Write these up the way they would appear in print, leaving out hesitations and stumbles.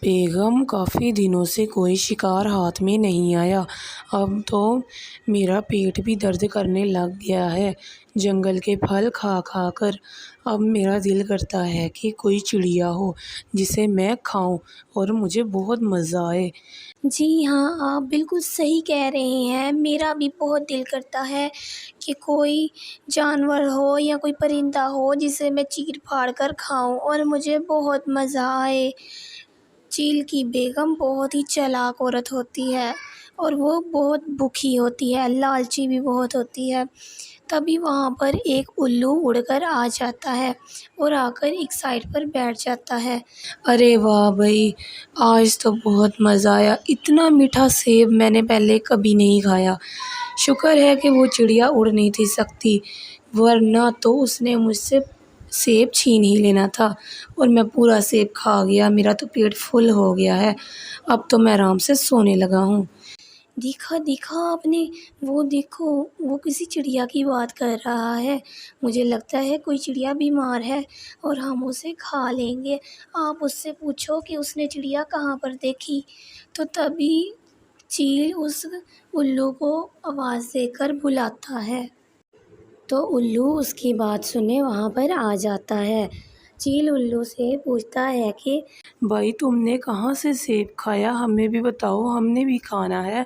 بیگم کافی دنوں سے کوئی شکار ہاتھ میں نہیں آیا۔ اب تو میرا پیٹ بھی درد کرنے لگ گیا ہے جنگل کے پھل کھا کھا کر۔ اب میرا دل کرتا ہے کہ کوئی چڑیا ہو جسے میں کھاؤں اور مجھے بہت مزہ آئے۔ جی ہاں، آپ بالکل صحیح کہہ رہے ہیں۔ میرا بھی بہت دل کرتا ہے کہ کوئی جانور ہو یا کوئی پرندہ ہو جسے میں چیر پھاڑ کر کھاؤں اور مجھے بہت مزہ آئے۔ چیل کی بیگم بہت ہی چالاک عورت ہوتی ہے اور وہ بہت بھوکی ہوتی ہے، لالچی بھی بہت ہوتی ہے۔ تبھی وہاں پر ایک الو اڑ کر آ جاتا ہے اور آ کر ایک سائڈ پر بیٹھ جاتا ہے۔ ارے واہ بھائی، آج تو بہت مزہ آیا۔ اتنا میٹھا سیب میں نے پہلے کبھی نہیں کھایا۔ شکر ہے کہ وہ چڑیا اڑ نہیں تھی سکتی، ورنہ تو اس نے مجھ سے سیب چھین ہی لینا تھا اور میں پورا سیب کھا گیا۔ میرا تو پیٹ فل ہو گیا ہے، اب تو میں آرام سے سونے لگا ہوں۔ دیکھا آپ نے، وہ دیکھو، وہ کسی چڑیا کی بات کر رہا ہے۔ مجھے لگتا ہے کوئی چڑیا بیمار ہے اور ہم اسے کھا لیں گے۔ آپ اس سے پوچھو کہ اس نے چڑیا کہاں پر دیکھی۔ تو تبھی چیل اس الو کو آواز دے کر بلاتا ہے، تو الو اس کی بات سنے وہاں پر آ جاتا ہے۔ چیل الو سے پوچھتا ہے کہ بھائی تم نے کہاں سے سیب کھایا، ہمیں بھی بتاؤ، ہم نے بھی کھانا ہے۔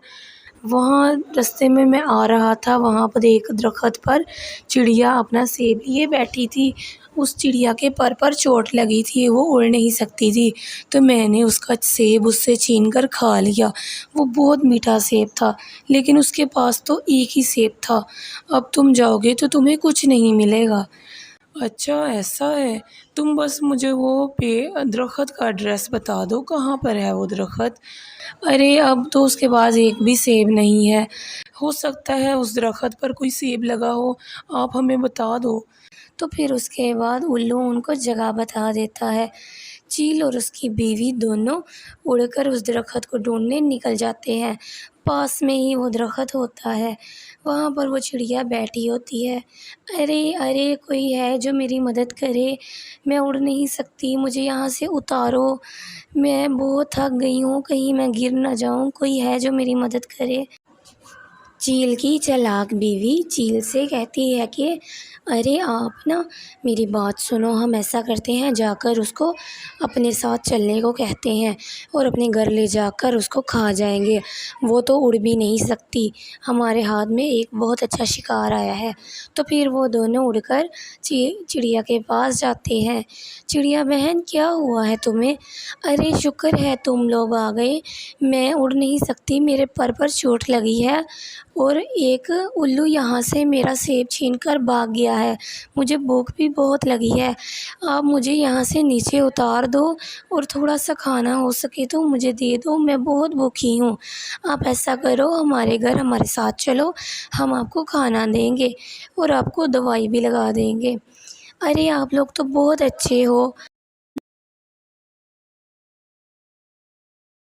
وہاں رستے میں آ رہا تھا، وہاں پر ایک درخت پر چڑیا اپنا سیب لیے بیٹھی تھی۔ اس چڑیا کے پر چوٹ لگی تھی، وہ اڑ نہیں سکتی تھی، تو میں نے اس کا سیب اس سے چھین کر کھا لیا۔ وہ بہت میٹھا سیب تھا، لیکن اس کے پاس تو ایک ہی سیب تھا۔ اب تم جاؤ گے تو تمہیں کچھ نہیں ملے گا۔ اچھا ایسا ہے، تم بس مجھے وہ درخت کا ایڈریس بتا دو، کہاں پر ہے وہ درخت۔ ارے اب تو اس کے پاس ایک بھی سیب نہیں ہے، ہو سکتا ہے اس درخت پر کوئی سیب لگا ہو، آپ ہمیں بتا دو۔ تو پھر اس کے بعد الو ان کو جگہ بتا دیتا ہے۔ چیل اور اس کی بیوی دونوں اڑ کر اس درخت کو ڈھونڈنے نکل جاتے ہیں۔ پاس میں ہی وہ درخت ہوتا ہے، وہاں پر وہ چڑیا بیٹھی ہوتی ہے۔ ارے کوئی ہے جو میری مدد کرے، میں اڑ نہیں سکتی، مجھے یہاں سے اتارو، میں بہت تھک گئی ہوں، کہیں میں گر نہ جاؤں، کوئی ہے جو میری مدد کرے۔ چیل کی چالاک بیوی چیل سے کہتی ہے کہ ارے آپ نا میری بات سنو، ہم ایسا کرتے ہیں، جا کر اس کو اپنے ساتھ چلنے کو کہتے ہیں اور اپنے گھر لے جا کر اس کو کھا جائیں گے۔ وہ تو اڑ بھی نہیں سکتی، ہمارے ہاتھ میں ایک بہت اچھا شکار آیا ہے۔ تو پھر وہ دونوں اڑ کر چڑیا کے پاس جاتے ہیں۔ چڑیا بہن کیا ہوا ہے تمہیں؟ ارے شکر ہے تم لوگ آ گئے، میں اڑ نہیں سکتی، میرے پر چوٹ لگی ہے اور ایک الو یہاں سے میرا سیب چھین کر بھاگ گیا ہے، مجھے بھوک بھی بہت لگی ہے، آپ مجھے یہاں سے نیچے اتار دو اور تھوڑا سا کھانا ہو سکے تو مجھے دے دو، میں بہت بھوکی ہوں۔ آپ ایسا کرو، ہمارے گھر ہمارے ساتھ چلو، ہم آپ کو کھانا دیں گے اور آپ کو دوائی بھی لگا دیں گے۔ ارے آپ لوگ تو بہت اچھے ہو،